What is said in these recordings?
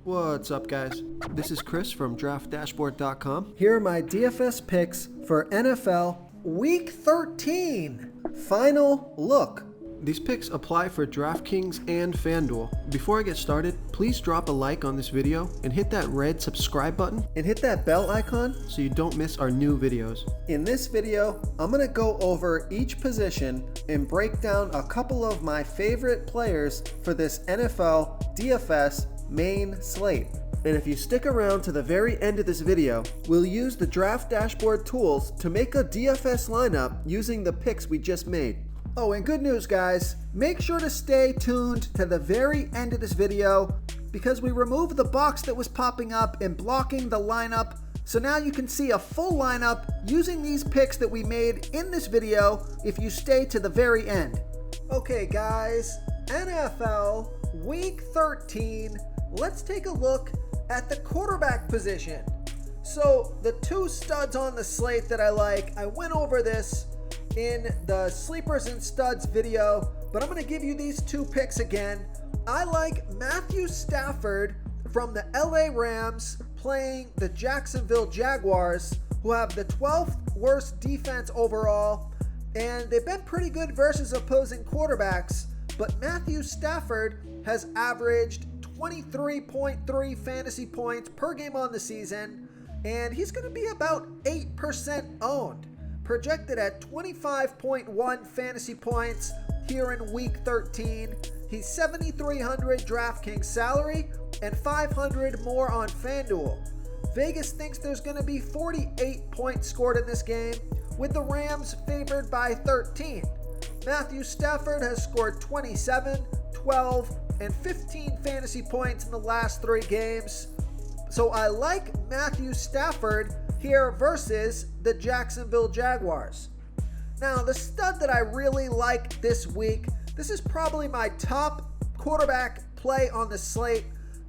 What's up, guys? This is Chris from DraftDashboard.com. Here are my DFS picks for NFL Week 13. Final look. These picks apply for DraftKings and FanDuel. Before I get started, please drop a like on this video and hit that red subscribe button And hit that bell icon so you don't miss our new videos. In this video, I'm going to go over each position and break down a couple of my favorite players for this NFL DFS main slate. And if you stick around to the very end of this video, we'll use the Draft Dashboard tools to make a DFS lineup using the picks we just made. Oh, and good news, guys. Make sure to stay tuned to the very end of this video because we removed the box that was popping up and blocking the lineup. So now you can see a full lineup using these picks that we made in this video if you stay to the very end. Okay, guys, NFL Week 13. Let's take a look at the quarterback position. So the two studs on the slate that I like, I went over this in the Sleepers and Studs video, but I'm going to give you these two picks again. I like Matthew Stafford from the LA Rams playing the Jacksonville Jaguars, who have the 12th worst defense overall, and they've been pretty good versus opposing quarterbacks, but Matthew Stafford has averaged 23.3 fantasy points per game on the season, and he's going to be about 8% owned, projected at 25.1 fantasy points here in Week 13. He's 7,300 DraftKings salary and 500 more on FanDuel. Vegas thinks there's going to be 48 points scored in this game, with the Rams favored by 13. Matthew Stafford has scored 27, 12, and 15 fantasy points in the last 3 games. So I like Matthew Stafford here versus the Jacksonville Jaguars. Now, the stud that I really like this week, this is probably my top quarterback play on the slate.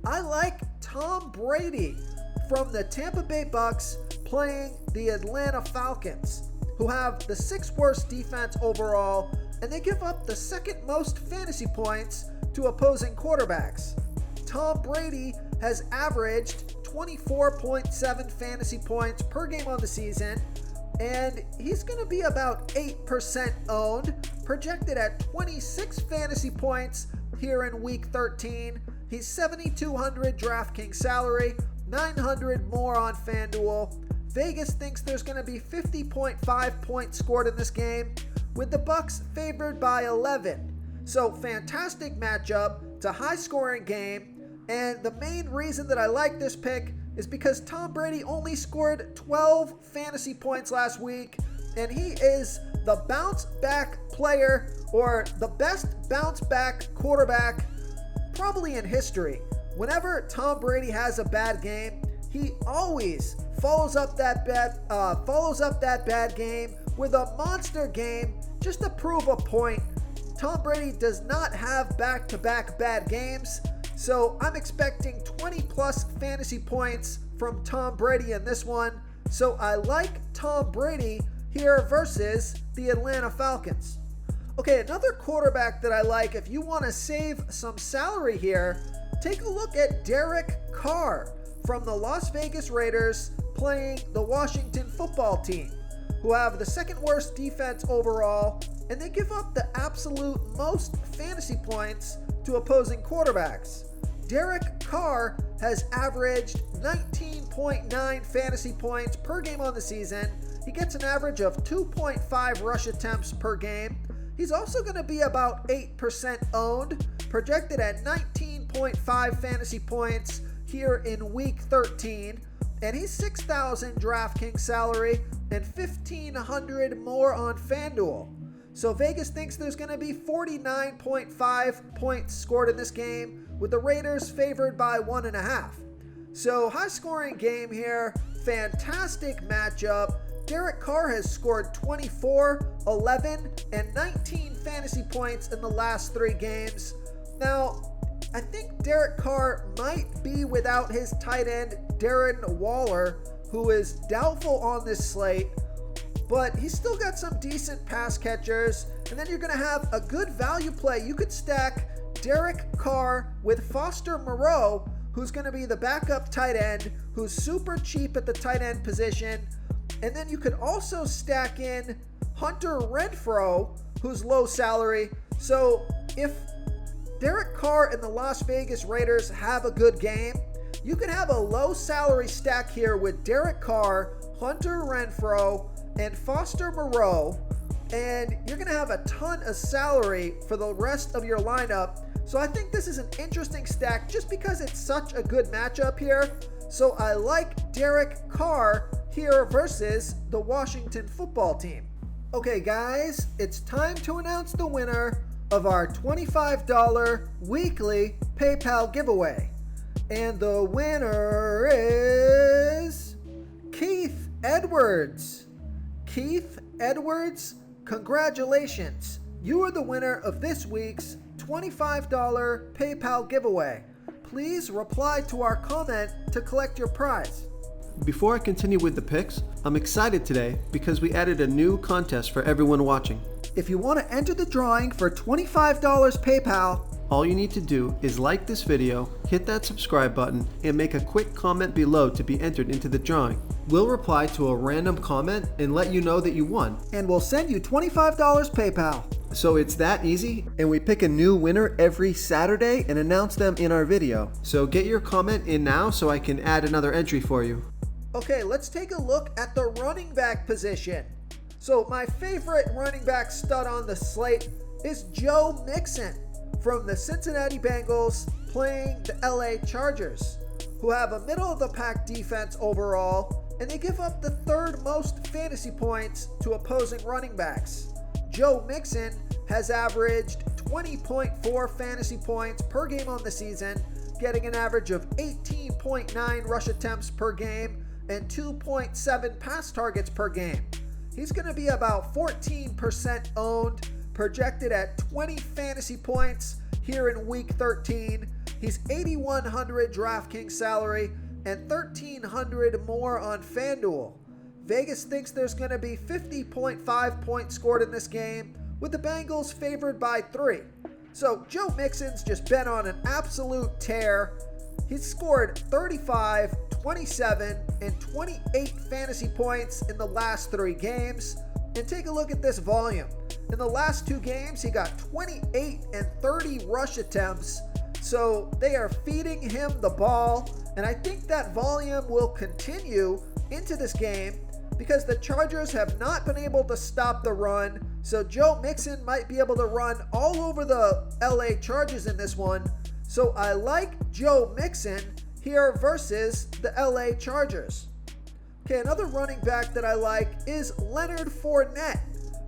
I like Tom Brady from the Tampa Bay Bucks playing the Atlanta Falcons, who have the 6th worst defense overall, and they give up the 2nd most fantasy points to opposing quarterbacks. Tom Brady has averaged 24.7 fantasy points per game on the season, and he's going to be about 8% owned, projected at 26 fantasy points here in Week 13. He's 7,200 DraftKings salary, 900 more on FanDuel. Vegas thinks there's going to be 50.5 points scored in this game, with the Bucks favored by 11. So fantastic matchup. It's a high-scoring game. And the main reason that I like this pick is because Tom Brady only scored 12 fantasy points last week, and he is the bounce back player, or the best bounce back quarterback probably in history. Whenever Tom Brady has a bad game, he always follows up that bad game with a monster game just to prove a point. Tom Brady does not have back-to-back bad games. So I'm expecting 20 plus fantasy points from Tom Brady in this one. So I like Tom Brady here versus the Atlanta Falcons. Okay, another quarterback that I like, if you want to save some salary here, take a look at Derek Carr from the Las Vegas Raiders playing the Washington football team, who have the 2nd worst defense overall, and they give up the absolute most fantasy points to opposing quarterbacks. Derek Carr has averaged 19.9 fantasy points per game on the season. He gets an average of 2.5 rush attempts per game. He's also going to be about 8% owned, projected at 19.5 fantasy points here in Week 13. And he's 6,000 DraftKings salary and 1,500 more on FanDuel. So Vegas thinks there's going to be 49.5 points scored in this game, with the Raiders favored by 1.5. So high scoring game here, fantastic matchup. Derek Carr has scored 24, 11, and 19 fantasy points in the last 3 games. Now, I think Derek Carr might be without his tight end, Darren Waller, who is doubtful on this slate, but he's still got some decent pass catchers. And then you're going to have a good value play. You could stack Derek Carr with Foster Moreau, who's going to be the backup tight end, who's super cheap at the tight end position. And then you could also stack in Hunter Renfrow, who's low salary. So if Derek Carr and the Las Vegas Raiders have a good game, you can have a low salary stack here with Derek Carr, Hunter Renfrow, and Foster Moreau, and you're going to have a ton of salary for the rest of your lineup. So I think this is an interesting stack just because it's such a good matchup here. So I like Derek Carr here versus the Washington football team. Okay guys, it's time to announce the winner of our $25 weekly PayPal giveaway. And the winner is Keith Edwards. Keith Edwards, congratulations. You are the winner of this week's $25 PayPal giveaway. Please reply to our comment to collect your prize. Before I continue with the picks, I'm excited today because we added a new contest for everyone watching. If you want to enter the drawing for $25 PayPal, all you need to do is like this video, hit that subscribe button, and make a quick comment below to be entered into the drawing. We'll reply to a random comment and let you know that you won. And we'll send you $25 PayPal. So it's that easy, and we pick a new winner every Saturday and announce them in our video. So get your comment in now so I can add another entry for you. Okay, let's take a look at the running back position. So my favorite running back stud on the slate is Joe Mixon from the Cincinnati Bengals playing the LA Chargers, who have a middle-of-the-pack defense overall, and they give up the third most fantasy points to opposing running backs. Joe Mixon has averaged 20.4 fantasy points per game on the season, getting an average of 18.9 rush attempts per game and 2.7 pass targets per game. He's going to be about 14% owned, projected at 20 fantasy points here in week 13. He's $8,100 DraftKings salary and $1,300 more on FanDuel. Vegas thinks there's going to be 50.5 points scored in this game, with the Bengals favored by 3. So Joe Mixon's just been on an absolute tear. He's scored 35, 27, and 28 fantasy points in the last 3 games. And take a look at this volume. In the last 2 games, he got 28 and 30 rush attempts. So they are feeding him the ball. And I think that volume will continue into this game because the Chargers have not been able to stop the run. So Joe Mixon might be able to run all over the LA Chargers in this one. So I like Joe Mixon here versus the LA Chargers. Okay, another running back that I like is Leonard Fournette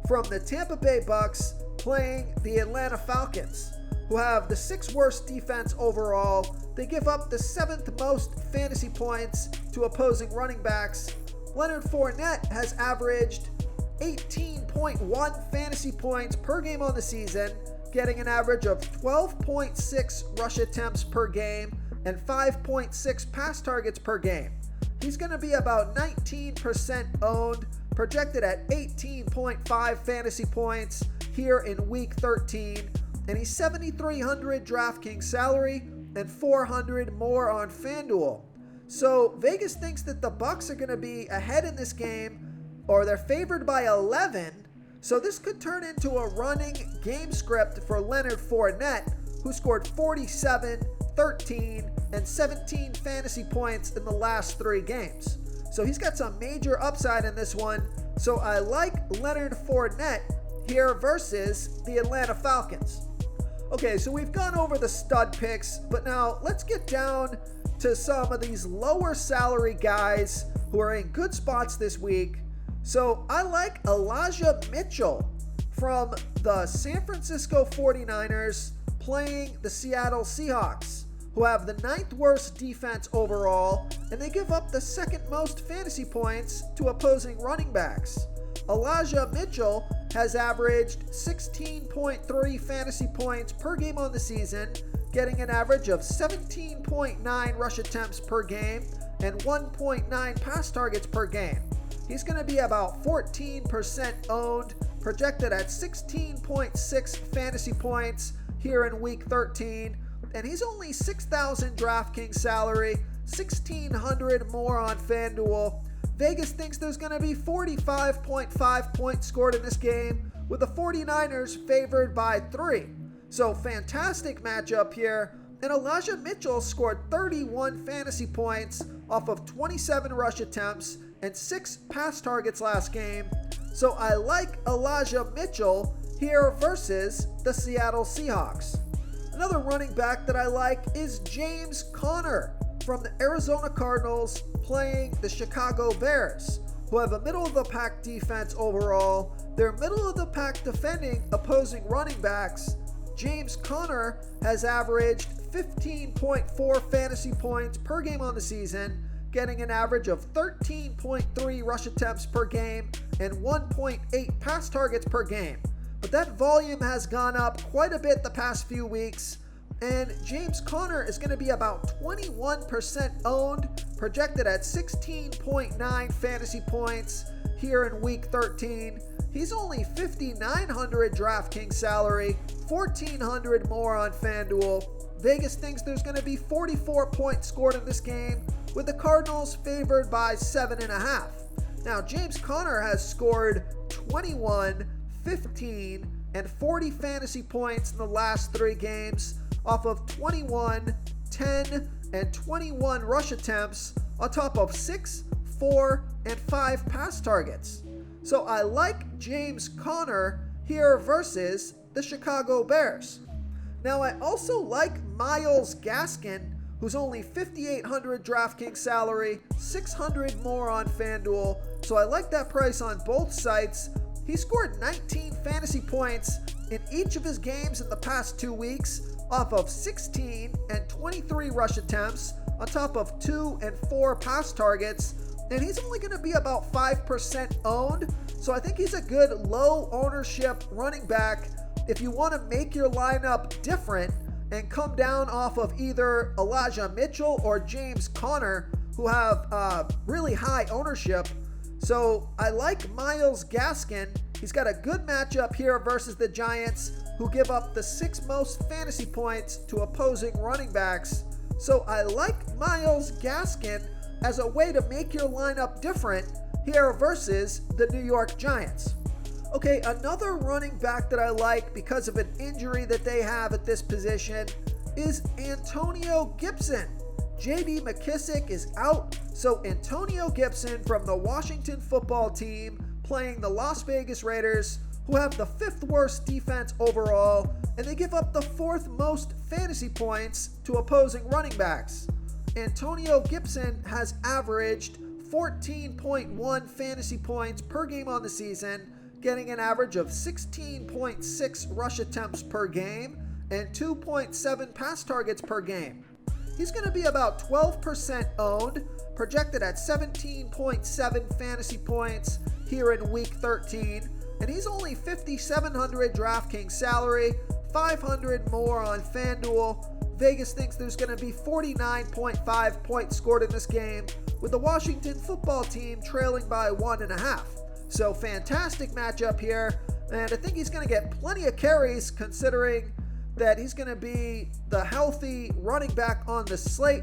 from the Tampa Bay Bucks playing the Atlanta Falcons, who have the 6th worst defense overall. They give up the 7th most fantasy points to opposing running backs. Leonard Fournette has averaged 18.1 fantasy points per game on the season, getting an average of 12.6 rush attempts per game and 5.6 pass targets per game. He's going to be about 19% owned, projected at 18.5 fantasy points here in week 13, and he's $7,300 DraftKings salary and $400 more on FanDuel. So Vegas thinks that the Bucks are going to be ahead in this game, or they're favored by 11. So this could turn into a running game script for Leonard Fournette, who scored 47, 13, and 17 fantasy points in the last 3 games. So he's got some major upside in this one. So I like Leonard Fournette here versus the Atlanta Falcons. Okay, so we've gone over the stud picks, but now let's get down to some of these lower salary guys who are in good spots this week. So I like Elijah Mitchell from the San Francisco 49ers playing the Seattle Seahawks, who have the 9th worst defense overall, and they give up the 2nd most fantasy points to opposing running backs. Elijah Mitchell has averaged 16.3 fantasy points per game on the season, getting an average of 17.9 rush attempts per game and 1.9 pass targets per game. He's going to be about 14% owned, projected at 16.6 fantasy points here in week 13, and he's only 6,000 DraftKings salary, 1,600 more on FanDuel. Vegas thinks there's going to be 45.5 points scored in this game, with the 49ers favored by 3. So fantastic matchup here. And Elijah Mitchell scored 31 fantasy points off of 27 rush attempts and 6 pass targets last game. So I like Elijah Mitchell here versus the Seattle Seahawks. Another running back that I like is James Conner from the Arizona Cardinals playing the Chicago Bears, who have a middle-of-the-pack defense overall. They're middle-of-the-pack defending opposing running backs. James Conner has averaged 15.4 fantasy points per game on the season, getting an average of 13.3 rush attempts per game and 1.8 pass targets per game. But that volume has gone up quite a bit the past few weeks, and James Conner is going to be about 21% owned, projected at 16.9 fantasy points here in week 13. He's only 5,900 DraftKings salary, 1,400 more on FanDuel. Vegas thinks there's going to be 44 points scored in this game, with the Cardinals favored by 7.5. Now, James Conner has scored 21, 15, and 40 fantasy points in the last 3 games off of 21, 10, and 21 rush attempts on top of 6, 4, and 5 pass targets. So I like James Conner here versus the Chicago Bears. Now I also like Myles Gaskin, who's only 5,800 DraftKings salary, 600 more on FanDuel. So I like that price on both sites. He scored 19 fantasy points in each of his games in the past 2 weeks off of 16 and 23 rush attempts on top of 2 and 4 pass targets. And he's only going to be about 5% owned. So I think he's a good low ownership running back if you want to make your lineup different and come down off of either Elijah Mitchell or James Conner, who have really high ownership. So I like Myles Gaskin. He's got a good matchup here versus the Giants, who give up the 6th most fantasy points to opposing running backs. So I like Myles Gaskin as a way to make your lineup different here versus the New York Giants. Okay, another running back that I like because of an injury that they have at this position is Antonio Gibson. J.D. McKissic is out, so Antonio Gibson from the Washington football team playing the Las Vegas Raiders, who have the 5th worst defense overall, and they give up the 4th most fantasy points to opposing running backs. Antonio Gibson has averaged 14.1 fantasy points per game on the season, getting an average of 16.6 rush attempts per game and 2.7 pass targets per game. He's going to be about 12% owned, projected at 17.7 fantasy points here in week 13, and he's only 5,700 DraftKings salary, 500 more on FanDuel. Vegas thinks there's going to be 49.5 points scored in this game, with the Washington football team trailing by 1.5. So fantastic matchup here, and I think he's going to get plenty of carries considering that he's going to be the healthy running back on the slate.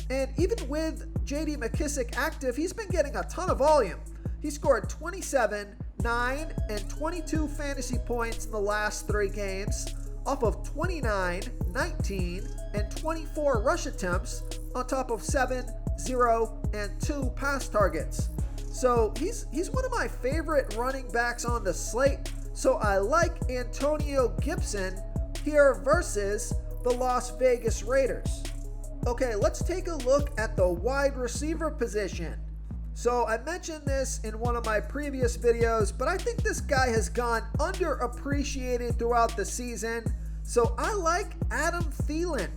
And even with J.D. McKissic active, he's been getting a ton of volume. He scored 27, 9, and 22 fantasy points in the last 3 games off of 29, 19, and 24 rush attempts on top of 7, 0, and 2 pass targets. So he's one of my favorite running backs on the slate. So I like Antonio Gibson here versus the Las Vegas Raiders. Okay, let's take a look at the wide receiver position. So I mentioned this in one of my previous videos, but I think this guy has gone underappreciated throughout the season. So I like Adam Thielen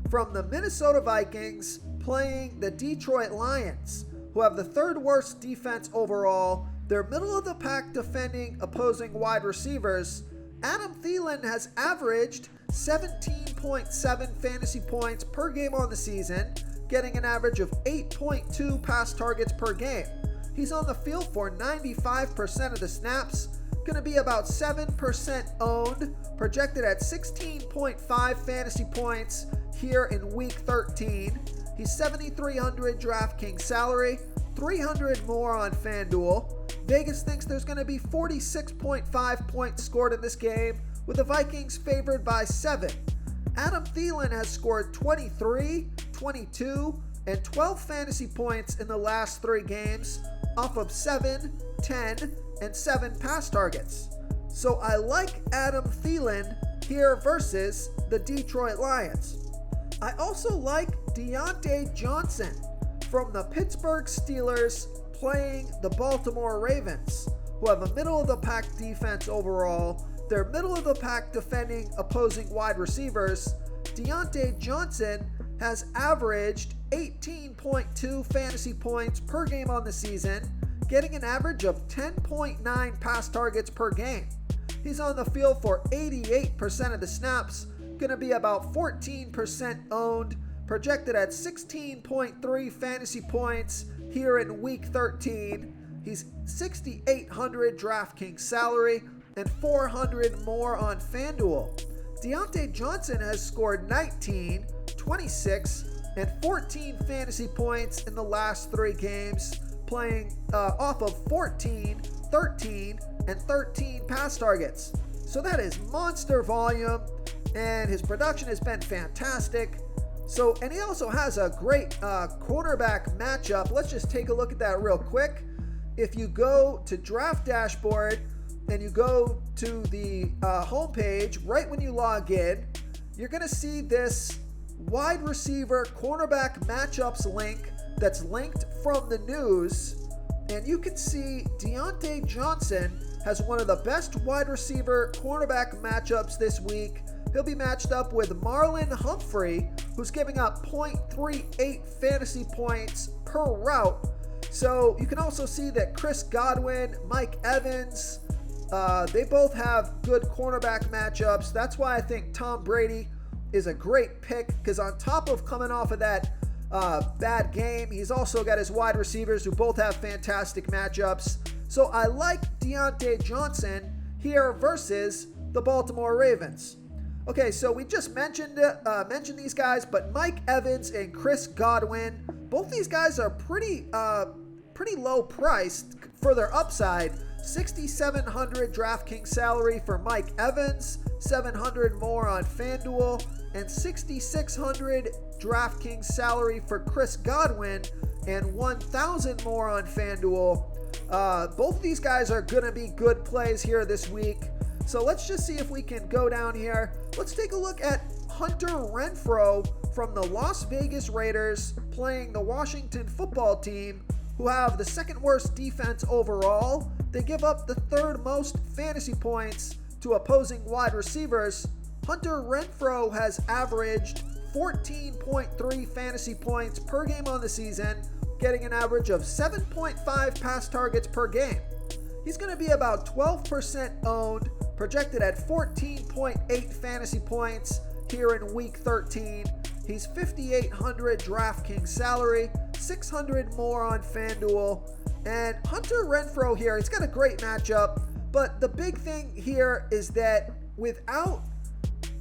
from the Minnesota Vikings playing the Detroit Lions, who have the 3rd worst defense overall. They're middle of the pack defending opposing wide receivers. Adam Thielen has averaged 17.7 fantasy points per game on the season, getting an average of 8.2 pass targets per game. He's on the field for 95% of the snaps, going to be about 7% owned, projected at 16.5 fantasy points here in week 13. He's 7,300 DraftKings salary, 300 more on FanDuel. Vegas thinks there's going to be 46.5 points scored in this game, with the Vikings favored by 7. Adam Thielen has scored 23, 22, and 12 fantasy points in the last 3 games off of 7, 10, and 7 pass targets. So I like Adam Thielen here versus the Detroit Lions. I also like Deontay Johnson from the Pittsburgh Steelers playing the Baltimore Ravens, who have a middle-of-the-pack defense overall. They're middle-of-the-pack defending opposing wide receivers. Deontay Johnson has averaged 18.2 fantasy points per game on the season, getting an average of 10.9 pass targets per game. He's on the field for 88% of the snaps, going to be about 14% owned, projected at 16.3 fantasy points here in week 13. He's 6,800 DraftKings salary and 400 more on FanDuel. Deontay Johnson has scored 19, 26, and 14 fantasy points in the last 3 games, playing off of 14, 13, and 13 pass targets. So that is monster volume, and his production has been fantastic. And he also has a great cornerback matchup. Let's just take a look at that real quick. If you go to Draft Dashboard and you go to the homepage, right when you log in, you're going to see this wide receiver cornerback matchups link that's linked from the news. And you can see Deontay Johnson has one of the best wide receiver cornerback matchups this week. He'll be matched up with Marlon Humphrey, who's giving up 0.38 fantasy points per route. So you can also see that Chris Godwin, Mike Evans, they both have good cornerback matchups. That's why I think Tom Brady is a great pick, because on top of coming off of that bad game, he's also got his wide receivers who both have fantastic matchups. So I like Deontay Johnson here versus the Baltimore Ravens. Okay, so we just mentioned these guys, but Mike Evans and Chris Godwin, both these guys are pretty low priced for their upside. 6,700 DraftKings salary for Mike Evans, 700 more on FanDuel, and 6,600 DraftKings salary for Chris Godwin, and 1,000 more on FanDuel. Both of these guys are going to be good plays here this week. So let's just see if we can go down here. Let's take a look at Hunter Renfrow from the Las Vegas Raiders playing the Washington football team, who have the second worst defense overall. They give up the 3rd most fantasy points to opposing wide receivers. Hunter Renfrow has averaged 14.3 fantasy points per game on the season, getting an average of 7.5 pass targets per game. He's going to be about 12% owned, projected at 14.8 fantasy points here in week 13. He's 5,800 DraftKings salary, 600 more on FanDuel. And Hunter Renfrow here, he's got a great matchup, but the big thing here is that without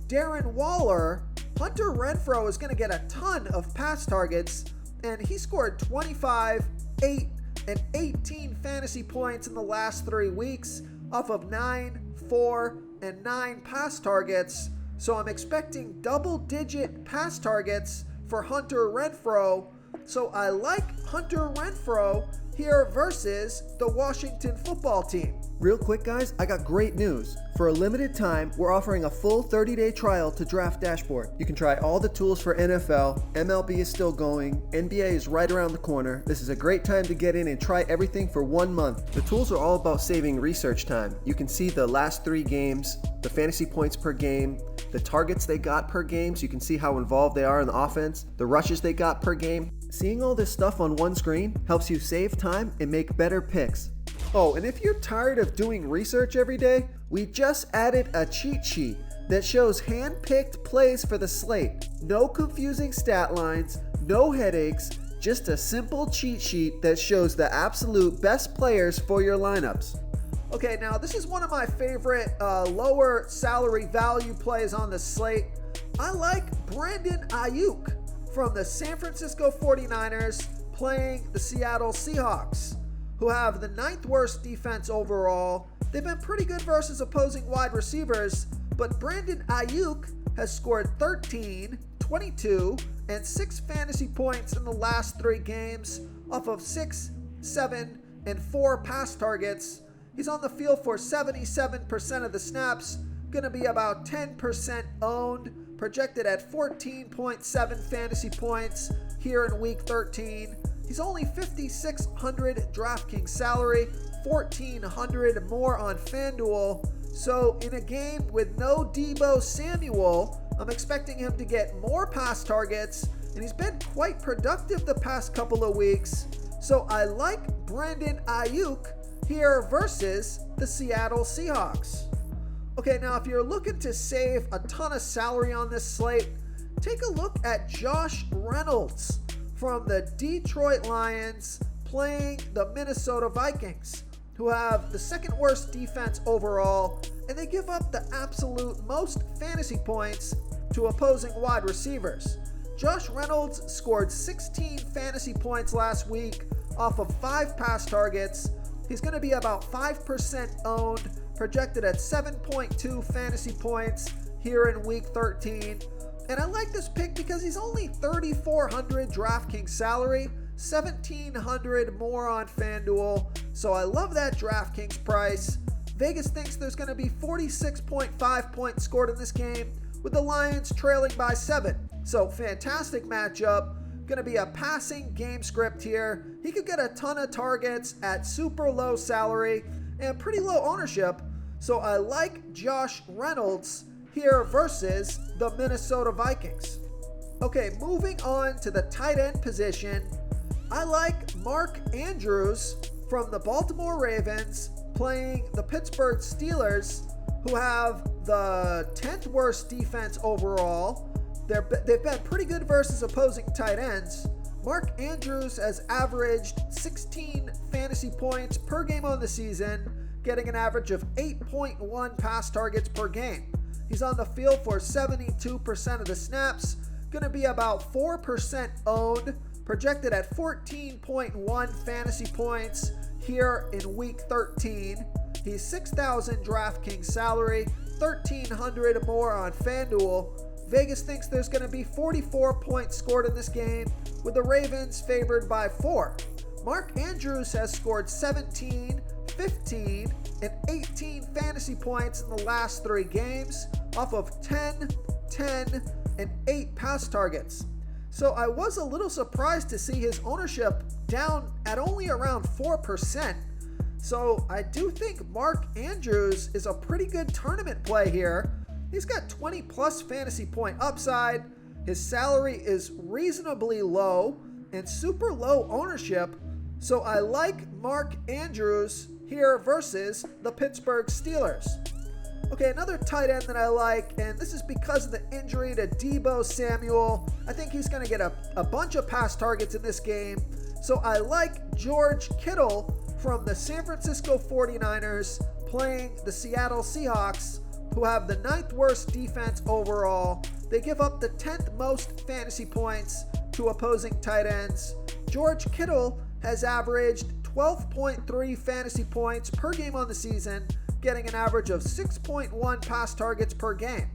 Darren Waller, Hunter Renfrow is going to get a ton of pass targets, and he scored 25, 8, and 18 fantasy points in the last 3 weeks off of 9, 4, and 9 pass targets. So I'm expecting double-digit pass targets for Hunter Renfrow. So I like Hunter Renfrow here versus the Washington football team. Real quick, guys, I got great news. For a limited time, we're offering a full 30-day trial to Draft Dashboard. You can try all the tools for NFL, MLB is still going, NBA is right around the corner. This is a great time to get in and try everything for 1 month. The tools are all about saving research time. You can see the last 3 games, the fantasy points per game, the targets they got per game, so you can see how involved they are in the offense, the rushes they got per game. Seeing all this stuff on one screen helps you save time and make better picks. Oh, and if you're tired of doing research every day, we just added a cheat sheet that shows hand-picked plays for the slate. No confusing stat lines, no headaches, just a simple cheat sheet that shows the absolute best players for your lineups. Okay, now this is one of my favorite lower salary value plays on the slate. I like Brandon Ayuk from the San Francisco 49ers playing the Seattle Seahawks, who have the 9th worst defense overall. They've been pretty good versus opposing wide receivers, but Brandon Ayuk has scored 13, 22, and 6 fantasy points in the last 3 games off of 6, 7, and 4 pass targets. He's on the field for 77% of the snaps, going to be about 10% owned, projected at 14.7 fantasy points here in week 13. He's only $5,600 DraftKings salary, $1,400 more on FanDuel. So in a game with no Deebo Samuel, I'm expecting him to get more pass targets, and he's been quite productive the past couple of weeks. So I like Brandon Ayuk here versus the Seattle Seahawks. Okay, now if you're looking to save a ton of salary on this slate, take a look at Josh Reynolds from the Detroit Lions playing the Minnesota Vikings, who have the 2nd worst defense overall, and they give up the absolute most fantasy points to opposing wide receivers. Josh Reynolds scored 16 fantasy points last week off of 5 pass targets. He's going to be about 5% owned, projected at 7.2 fantasy points here in week 13. And I like this pick because he's only $3,400 DraftKings salary, $1,700 more on FanDuel. So I love that DraftKings price. Vegas thinks there's going to be 46.5 points scored in this game, with the Lions trailing by 7. So fantastic matchup. Going to be a passing game script here. He could get a ton of targets at super low salary and pretty low ownership. So I like Josh Reynolds here versus the Minnesota Vikings. Okay, moving on to the tight end position. I like Mark Andrews from the Baltimore Ravens playing the Pittsburgh Steelers, who have the 10th worst defense overall. They've been pretty good versus opposing tight ends. Mark Andrews has averaged 16 fantasy points per game on the season, getting an average of 8.1 pass targets per game. He's on the field for 72% of the snaps, going to be about 4% owned, projected at 14.1 fantasy points here in week 13. He's $6,000 DraftKings salary, $1,300 more on FanDuel. Vegas thinks there's going to be 44 points scored in this game, with the Ravens favored by 4. Mark Andrews has scored 17, 15, and 18 fantasy points in the last 3 games off of 10, 10, and 8 pass targets. So I was a little surprised to see his ownership down at only around 4%. So I do think Mark Andrews is a pretty good tournament play here. He's got 20 plus fantasy point upside. His salary is reasonably low and super low ownership. So I like Mark Andrews here versus the Pittsburgh Steelers. Okay, another tight end that I like, and this is because of the injury to Deebo Samuel. I think he's going to get a bunch of pass targets in this game. So I like George Kittle from the San Francisco 49ers playing the Seattle Seahawks, who have the 9th worst defense overall. They give up the 10th most fantasy points to opposing tight ends. George Kittle has averaged 12.3 fantasy points per game on the season, getting an average of 6.1 pass targets per game.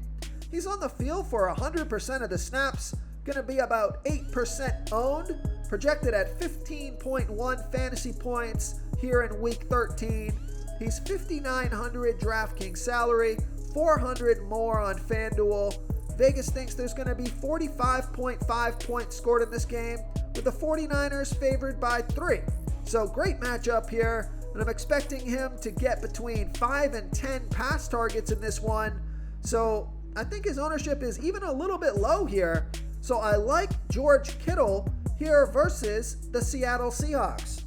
He's on the field for 100% of the snaps, going to be about 8% owned, projected at 15.1 fantasy points here in week 13. He's $5,900 DraftKings salary, $400 more on FanDuel. Vegas thinks there's going to be 45.5 points scored in this game, with the 49ers favored by 3. So great matchup here, and I'm expecting him to get between 5 and 10 pass targets in this one. So I think his ownership is even a little bit low here. So I like George Kittle here versus the Seattle Seahawks.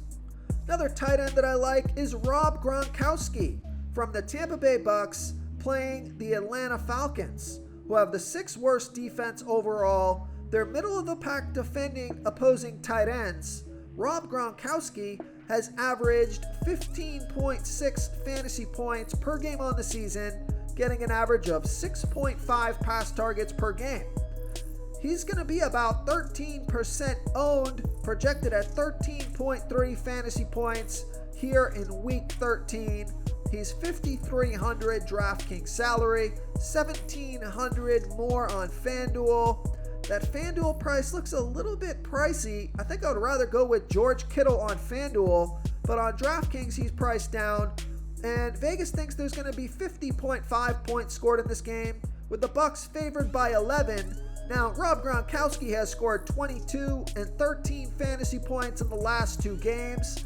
Another tight end that I like is Rob Gronkowski from the Tampa Bay Bucks playing the Atlanta Falcons, who have the 6th worst defense overall. They're middle of the pack defending opposing tight ends. Rob Gronkowski has averaged 15.6 fantasy points per game on the season, getting an average of 6.5 pass targets per game. He's going to be about 13% owned, projected at 13.3 fantasy points here in week 13. He's $5,300 DraftKings salary, $1,700 more on FanDuel. That FanDuel price looks a little bit pricey. I think I would rather go with George Kittle on FanDuel, but on DraftKings he's priced down. And Vegas thinks there's going to be 50.5 points scored in this game, with the Bucs favored by 11. Now, Rob Gronkowski has scored 22 and 13 fantasy points in the last two games,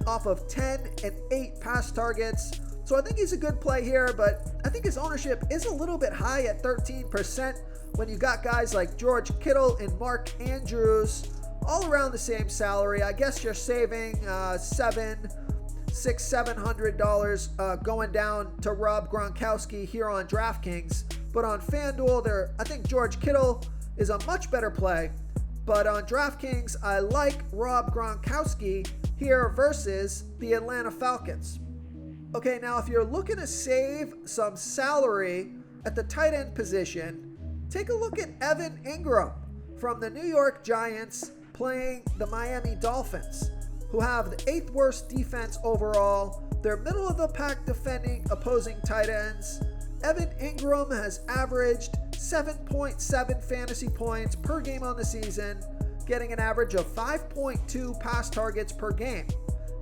off of 10 and 8 pass targets. So I think he's a good play here, but I think his ownership is a little bit high at 13% when you got guys like George Kittle and Mark Andrews all around the same salary. I guess you're saving $700 going down to Rob Gronkowski here on DraftKings. But on FanDuel, I think George Kittle is a much better play. But on DraftKings, I like Rob Gronkowski here versus the Atlanta Falcons. Okay, now if you're looking to save some salary at the tight end position, take a look at Evan Ingram from the New York Giants playing the Miami Dolphins, who have the 8th worst defense overall. They're middle of the pack defending opposing tight ends. Evan Ingram has averaged 7.7 fantasy points per game on the season, getting an average of 5.2 pass targets per game.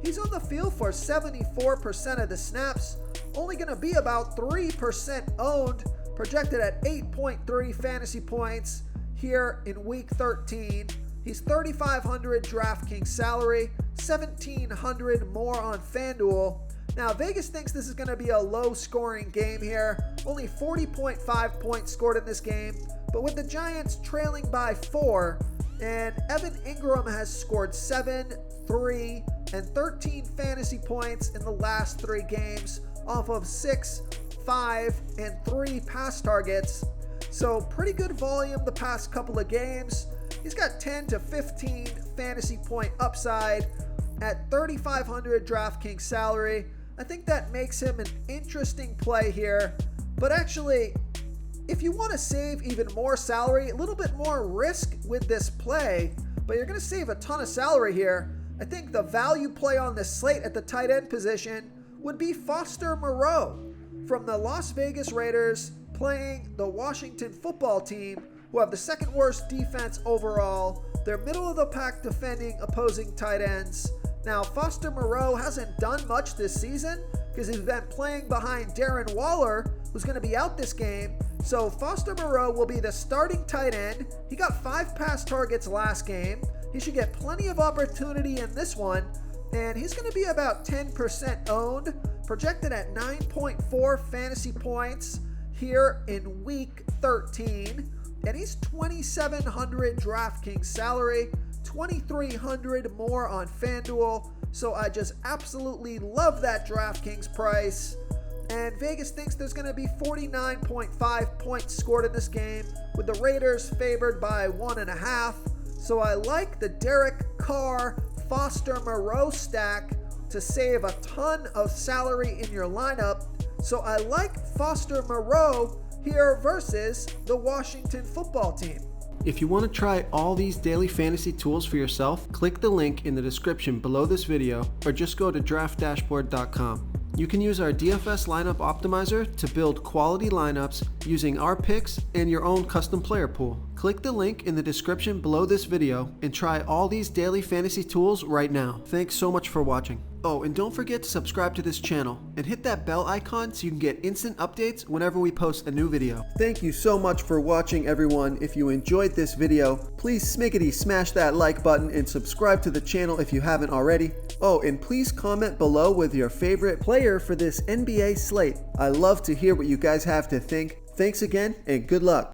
He's on the field for 74% of the snaps, only going to be about 3% owned, projected at 8.3 fantasy points here in week 13. He's $3,500 DraftKings salary, $1,700 more on FanDuel. Now, Vegas thinks this is going to be a low-scoring game here. Only 40.5 points scored in this game, but with the Giants trailing by 4, and Evan Ingram has scored 7, 3, and 13 fantasy points in the last 3 games off of 6, 5, and 3 pass targets. So pretty good volume the past couple of games. He's got 10 to 15 fantasy point upside at $3,500 DraftKings salary. I think that makes him an interesting play here. But actually, if you want to save even more salary, a little bit more risk with this play, but you're going to save a ton of salary here, I think the value play on this slate at the tight end position would be Foster Moreau from the Las Vegas Raiders playing the Washington football team, who have the 2nd worst defense overall. They're middle of the pack defending opposing tight ends. Now, Foster Moreau hasn't done much this season because he's been playing behind Darren Waller, who's going to be out this game. So Foster Moreau will be the starting tight end. He got 5 pass targets last game. He should get plenty of opportunity in this one, and he's going to be about 10% owned, projected at 9.4 fantasy points here in week 13. And he's $2,700 DraftKings salary, $2,300 more on FanDuel. So I just absolutely love that DraftKings price. And Vegas thinks there's going to be 49.5 points scored in this game, with the Raiders favored by 1.5. So I like the Derek Carr Foster Moreau stack to save a ton of salary in your lineup. So I like Foster Moreau here versus the Washington football team. If you want to try all these daily fantasy tools for yourself, click the link in the description below this video or just go to draftdashboard.com. You can use our DFS lineup optimizer to build quality lineups using our picks and your own custom player pool. Click the link in the description below this video and try all these daily fantasy tools right now. Thanks so much for watching. Oh, and don't forget to subscribe to this channel and hit that bell icon so you can get instant updates whenever we post a new video. Thank you so much for watching, everyone. If you enjoyed this video, please smiggity smash that like button and subscribe to the channel if you haven't already. Oh, and please comment below with your favorite player for this NBA slate. I love to hear what you guys have to think. Thanks again, and good luck.